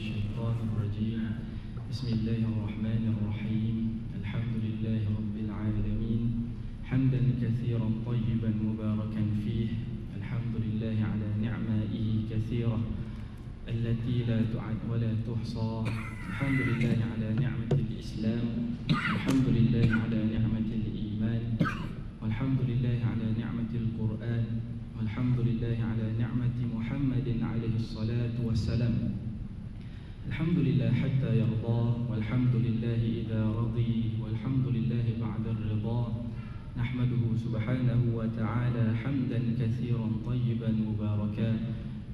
الشيطان الرجيم. بسم الله الرحمن الرحيم. الحمد لله رب العالمين، حمدا كثيرا طيبا مباركا فيه. الحمد لله على نعمائه كثيرة التي لا تعد ولا تحصى. الحمد لله على نعمة الإسلام، الحمد لله على نعمة الإيمان، والحمد لله على نعمة القرآن، والحمد لله على نعمة محمد عليه الصلاة والسلام. الحمد لله حتى يرضى، والحمد لله إذا رضي، والحمد لله بعد الرضا. نحمده سبحانه وتعالى حمدا كثيرا طيبا مباركا،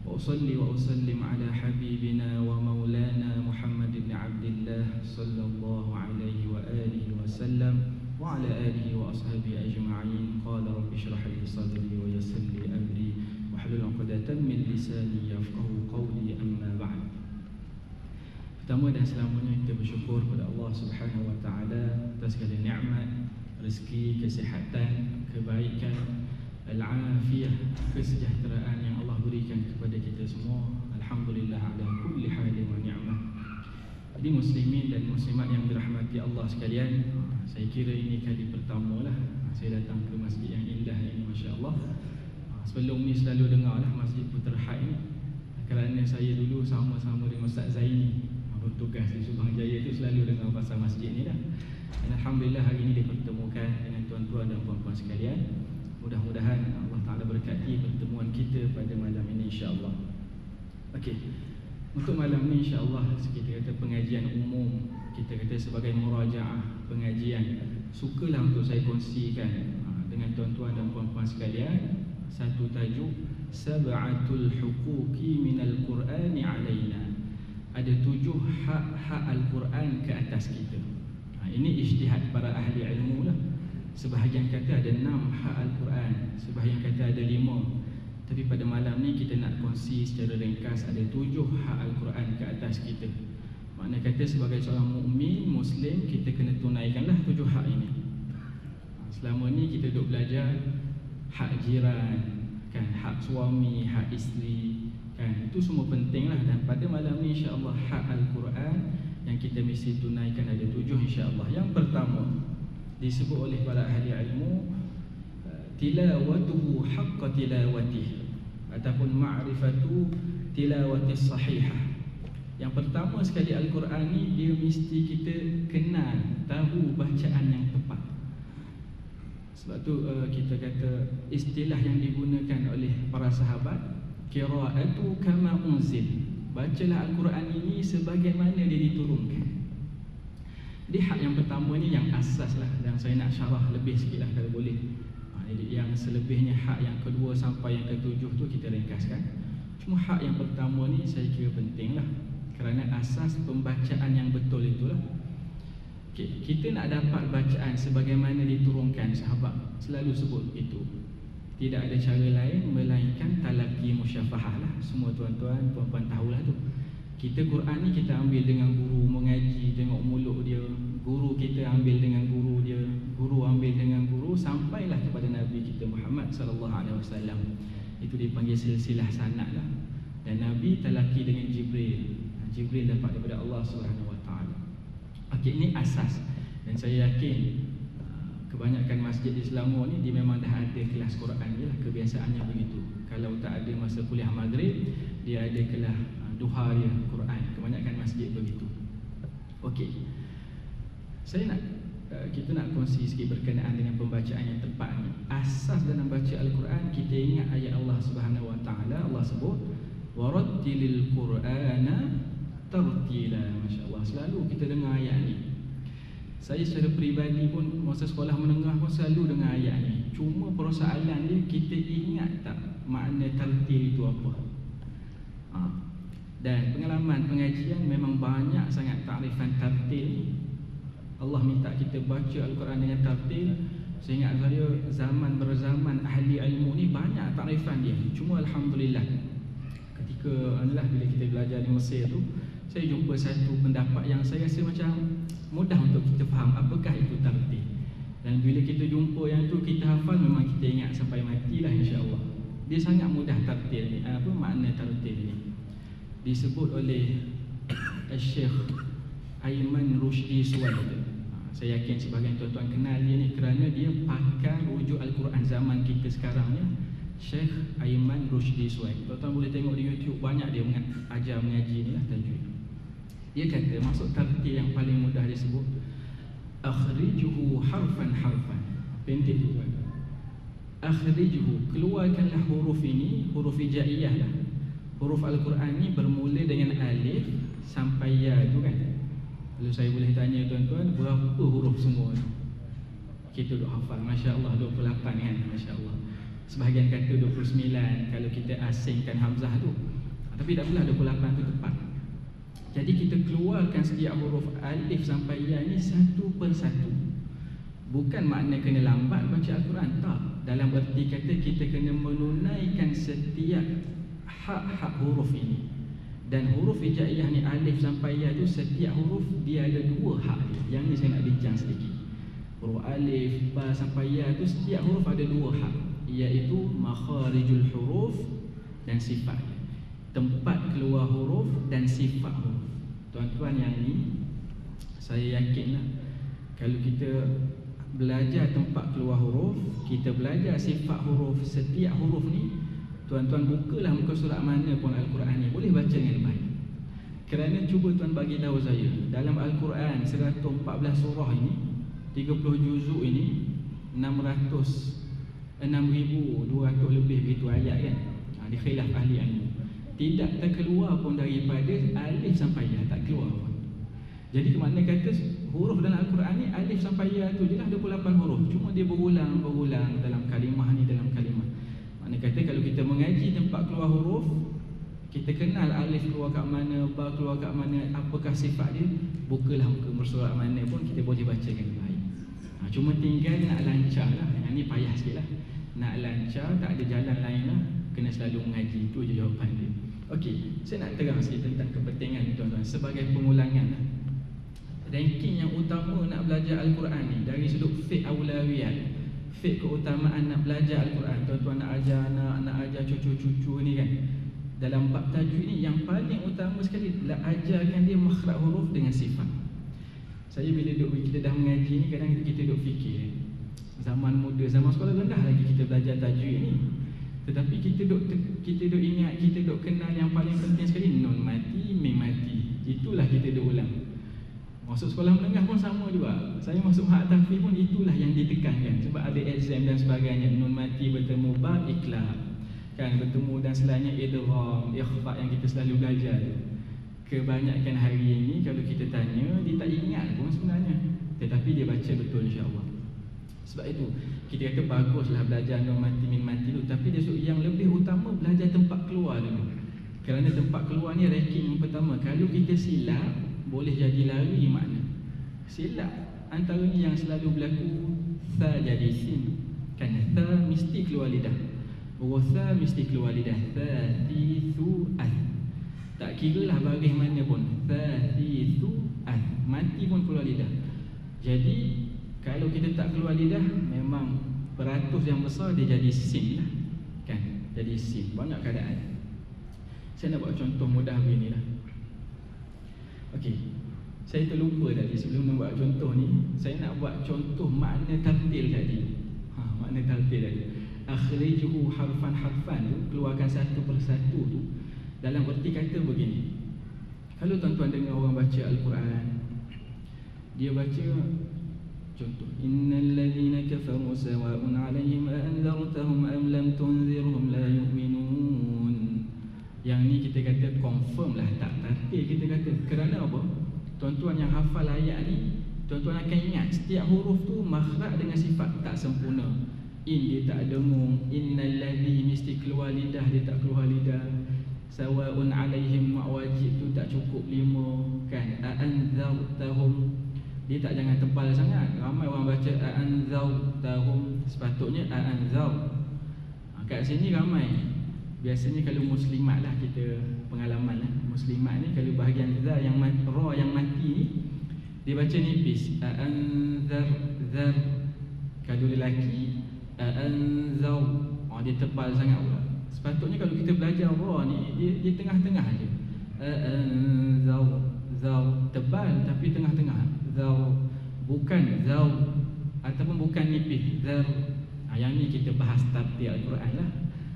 وأصلي وأسلم على حبيبنا ومولانا محمد بن عبد الله صلى الله عليه وآله وسلم وعلى آله وأصحابه أجمعين. قال رب اشرح لي صدري ويسر لي أمري واحلل عقدة من لساني يفقهوا قولي. أما بعد. Pertama dan selamanya kita bersyukur kepada Allah Subhanahu wa taala atas segala nikmat, rezeki, kesihatan, kebaikan, al-afiyah, kesejahteraan yang Allah berikan kepada kita semua. Alhamdulillah ala kulli halin wa ni'mah. Jadi muslimin dan muslimat yang dirahmati Allah sekalian, saya kira ini kali pertama lah saya datang ke masjid yang indah ini, masya-Allah. Sebelum ni selalu dengarlah Masjid Puterhad ni, kerana saya dulu sama-sama dengan Ustaz Zaini bertugas di Subang Jaya, itu selalu dengar pasal masjid ni dah. Dan alhamdulillah hari ini dipertemukan dengan tuan-tuan dan puan-puan sekalian. Mudah-mudahan Allah Ta'ala berkati pertemuan kita pada malam ini, insya-Allah. Okey, untuk malam ini insya-Allah kita kata pengajian umum, kita kata sebagai murajaah pengajian. Sukalah untuk saya kongsikan dengan tuan-tuan dan puan-puan sekalian satu tajuk, Sab'atul Huquqi Minal Qur'ani Alaina. Ada 7 hak-hak Al-Quran ke atas kita. Ini ijtihad para ahli ilmu lah. Sebahagian kata ada 6 hak Al-Quran, sebahagian kata ada 5. Tapi pada malam ni kita nak kongsi secara ringkas ada 7 hak Al-Quran ke atas kita. Makna kata sebagai seorang mukmin Muslim, kita kena tunaikanlah 7 hak ini. Selama ni kita duk belajar hak jiran, kan, hak suami, hak isteri, kan, itu semua penting lah. Dan pada malam ni insya-Allah hak Al-Quran yang kita mesti tunaikan ada 7 insya-Allah. Yang pertama disebut oleh para ahli ilmu, tilawatuhu haqqa tilawatih, ataupun ma'rifatu tilawatis sahihah. Yang pertama sekali Al-Quran ni dia mesti kita kenal, tahu bacaan yang tepat. Sebab tu kita kata istilah yang digunakan oleh para sahabat, qira'atu kama unzil. Bacalah Al-Quran ini sebagaimana dia diturunkan. Jadi hak yang pertama ni yang asas lah, dan saya nak syarah lebih sikit lah kalau boleh. Jadi yang selebihnya hak yang kedua sampai yang ketujuh tu kita ringkaskan. Cuma hak yang pertama ni saya kira penting lah, kerana asas pembacaan yang betul itulah. Okay, kita nak dapat bacaan sebagaimana diturunkan, sahabat selalu sebut itu. Tidak ada cara lain melainkan talaqi musyafahah lah. Semua tuan-tuan, puan-puan tahulah tu. Kita Quran ni kita ambil dengan guru, mengaji, tengok mulut dia. Guru kita ambil dengan guru dia, guru ambil dengan guru, sampailah kepada Nabi kita Muhammad sallallahu alaihi wasallam. Itu dipanggil silsilah sanad lah. Dan Nabi talaqi dengan Jibril. Jibril dapat daripada Allah Subhanahu wa taala. Okey, ini asas. Dan saya yakin kebanyakan masjid di Selangor ni dia memang dah ada kelas Quran ni lah, kebiasaannya begitu. Kalau tak ada masa kuliah maghrib, dia ada kelas duha ya Quran. Kebanyakan masjid begitu. Okey, saya nak kita nak kongsi sikit berkenaan dengan pembacaan yang tepat ni. Asas dalam baca Al-Quran, kita ingat ayat Allah Subhanahu wa taala. Allah sebut warattilil Qur'ana tartila. Masya-Allah, selalu kita dengar ayat ni. Saya secara peribadi pun masa sekolah menengah pun selalu dengar ayat ni. Cuma persoalan dia, kita ingat tak makna tartil itu apa? Dan pengalaman pengajian memang banyak sangat takrifan tartil ni. Allah minta kita baca Al-Quran dengan tartil. Saya ingat saya zaman berzaman ahli ilmu ni banyak takrifan dia. Cuma alhamdulillah ketika inilah bila kita belajar di Mesir tu, saya jumpa satu pendapat yang saya rasa macam mudah untuk kita faham apakah itu tartil. Dan bila kita jumpa yang tu, kita hafal, memang kita ingat sampai matilah insya-Allah. Dia sangat mudah tartil ni. Apa makna tartil ni? Disebut oleh Syekh Aiman Rushdi Suwaid. Saya yakin sebahagian tuan-tuan kenal dia ni kerana dia pakar rujuk Al-Quran zaman kita sekarang ni. Syekh Aiman Rushdi Suwaid. Tuan-tuan boleh tengok di YouTube, banyak dia ajar mengaji ni lah, tajwid. Dia kata masuk tartil yang paling mudah dia sebut, akhrijuhu harfan harfan. Pendek tu tuan. Akhrijuhu, keluarkanlah huruf ini, huruf hijaiyah lah. Huruf Al-Quran ni bermula dengan alif sampai ya tu kan. Kalau saya boleh tanya tuan-tuan, berapa huruf semua tu? Kita duk hafal, Masya Allah 28 kan, Masya Allah. Sebahagian kata 29 kalau kita asingkan Hamzah tu. Tapi tak apalah, 28 tu tepat. Jadi kita keluarkan setiap huruf alif sampai ya ni satu persatu. Bukan makna kena lambat baca Al-Quran, tak. Dalam erti kata kita kena menunaikan setiap hak-hak huruf ini. Dan huruf hijaiyah ni alif sampai ya tu, setiap huruf dia ada dua hak dia. Yang ni saya nak bincang sedikit. Huruf alif, ba sampai ya tu setiap huruf ada dua hak, iaitu makharijul huruf dan sifat. Tempat keluar huruf dan sifat huruf. Tuan-tuan yang ni saya yakinlah kalau kita belajar tempat keluar huruf, kita belajar sifat huruf setiap huruf ni, tuan-tuan bukalah muka surat mana pun Al-Quran ni, boleh baca dengan baik. Kerana cuba tuan bagi tahu saya, dalam Al-Quran 114 surah ini, 30 juzuk ini, 6,200 lebih begitu ayat kan. Di khilaf ahli ilmu, tidak terkeluar pun daripada alif sampai ya, tak keluar pun. Jadi ke makna kata huruf dalam Al-Quran ni alif sampai ya tu je lah 28 huruf. Cuma dia berulang dalam kalimah ni, dalam kalimah. Makna kata kalau kita mengaji tempat keluar huruf, kita kenal alif keluar kat mana, ba keluar kat mana, apakah sifat dia, bukalah muka surat mana pun kita boleh baca dengan baik. Cuma tinggal nak lancar lah. Yang ni payah sikit lah. Nak lancar, tak ada jalan lain lah, kena selalu mengaji. Itu je jawapan dia. Okey, saya nak terang sikit tentang kepentingan ni tuan-tuan, sebagai pengulangan lah. Ranking yang utama nak belajar Al-Quran ni dari sudut fiqh awlawiyat, fiqh keutamaan nak belajar Al-Quran. Tuan-tuan nak ajar anak, nak ajar cucu-cucu ni kan, dalam bab tajwid ni yang paling utama sekali lah, ajarkan dia makhraj huruf dengan sifat. Saya bila kita dah mengaji ni, kadang kita duk fikir zaman muda, zaman sekolah rendah lagi kita belajar tajwid ni. Tetapi kita duk ingat, kita duk kenal yang paling penting sekali, nun mati, mim mati. Itulah kita duk ulang. Masuk sekolah menengah pun sama juga. Saya masuk hak tahfiz pun itulah yang ditekankan. Sebab ada exam dan sebagainya. Nun mati bertemu ba, iklab kan, bertemu dan selainnya idgham, ikhfa yang kita selalu belajar tu. Kebanyakan hari ini kalau kita tanya, dia tak ingat pun sebenarnya, tetapi dia baca betul insya-Allah. Sebab itu kita kata baguslah belajar nun mati, min mati tu, tapi dia yang lebih utama belajar tempat keluar dulu. Kerana tempat keluar ni ranking yang pertama. Kalau kita silap, boleh jadi lari makna. Silap antaranya yang selalu berlaku, tha jadi sin. Kan tha mesti keluar lidah, tha mesti keluar lidah. Tha thi thu ath, tak kira lah baris mana pun, tha thi thu ath, mati pun keluar lidah. Jadi kalau kita tak keluar lidah, memang peratus yang besar dia jadi sin lah. Kan, jadi sin, banyak keadaan. Saya nak buat contoh mudah beginilah. Okey, saya terlupa tadi sebelum nak buat contoh ni, saya nak buat contoh makna tartil tadi. Makna tartil tadi. Akhrijuhu harfan harfan tu, keluarkan satu persatu tu. Dalam erti kata begini. Kalau tuan-tuan dengar orang baca Al-Quran, dia baca contoh, innal ladzina kafaru sawa'un 'alaihim a anzartahum am lam tunzirhum la yu'minun. Yang ni kita kata confirm lah, tak tartil kita kata. Kerana apa? Tuan-tuan yang hafal ayat ni, tuan-tuan akan ingat setiap huruf tu makhraj dengan sifat tak sempurna. In dia tak dengung, innal ladzi mesti keluar lidah, dia tak keluar lidah. Sawa'un 'alaihim, wajib tu tak cukup 5 kan. Anzartahum, dia tak jangan tebal sangat. Ramai orang baca anzartahum, sepatutnya anzar. Kat sini ramai. Biasanya kalau muslimat lah, kita pengalaman lah, muslimat ni kalau bahagian za yang mati, ra yang mati ni, dia baca nipis, anzar zar. Kalau lelaki anzar, dia tebal sangat pula. Sepatutnya kalau kita belajar ra ni, dia tengah-tengah je, anzar Zau tebal tapi tengah-tengah. Zau bukan zau ataupun bukan nipis. Zau. Yang ni kita bahas tartil Al-Quran lah.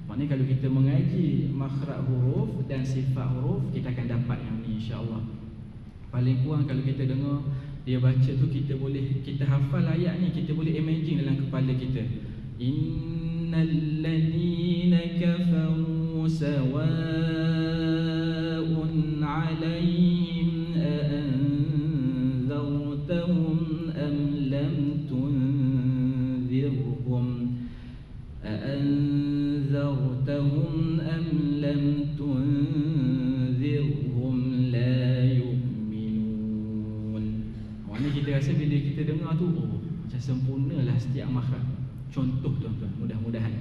Maknanya kalau kita mengaji makhraj huruf dan sifat huruf, kita akan dapat yang ni insya-Allah. Paling kurang kalau kita dengar dia baca tu, kita hafal ayat ni, kita boleh imagine dalam kepala kita. Innal ladina kafaru sawa'un 'alaihim a'anzartahum am lam tunzirhum a'anzartahum am lam tunzirhum la yu'minun. Maknanya kita rasa bila kita dengar tu, macam sempurnalah setiap makhraj. Contoh tuan-tuan, mudah-mudahan.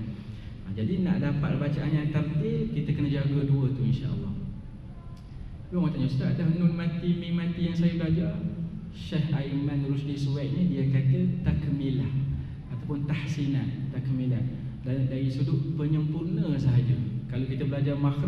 Jadi nak dapat bacaan yang tartil, kita kena jaga dua tu insya-Allah. Orang tanya, Ustaz, dah nun mati, mim mati yang saya belajar, Syekh Aiman Rusdi Suwaid ni dia kata takmilah ataupun tahsinat, takmilah dari sudut penyempurna sahaja. Kalau kita belajar makhraj